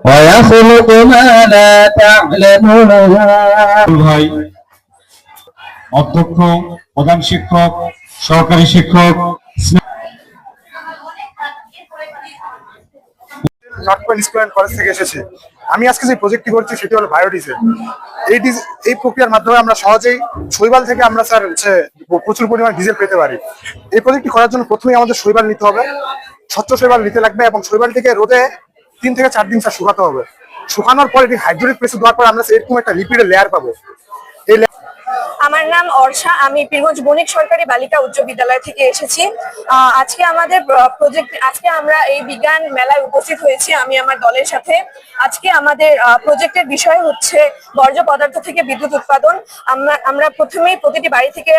ويخلق ما لا تعلمون ভাই অধ্যক্ষ, প্রধান শিক্ষক, সহকারী শিক্ষক, north point school and college থেকে এসেছে। আমি আজকে যে প্রজেক্টটি করছি সেটি হলো বায়োডিজেল। এই প্রক্রিয়ার মাধ্যমে আমরা সহজেই শৈবাল থেকে আমরা স্যার প্রচুর পরিমাণ ডিজেল পেতে পারি। এই প্রজেক্টটি করার জন্য প্রথমেই আমাদের শৈবাল নিতে হবে, স্বচ্ছ শৈবাল নিতে লাগবে এবং শৈবালটিকে রোদে 3 থেকে 4 দিন স্যার শুকাতে হবে। শুকানোর পর এটি হাইড্রোলিক প্রেসে দেওয়ার পর আমরা এরকম একটা লিপিডের লেয়ার পাবো। আমার নাম অর্ষা, আমি পীরগঞ্জ বণিক সরকারি বালিকা উচ্চ বিদ্যালয় থেকে এসেছি। আজকে আমাদের আজকে আমরা এই বিজ্ঞান মেলায় উপস্থিত হয়েছি আমি আমার দলের সাথে। আজকে আমাদের প্রজেক্টের বিষয় হচ্ছে বর্জ্য পদার্থ থেকে বিদ্যুৎ উৎপাদন। আমরা প্রথমেই প্রতিটি বাড়ি থেকে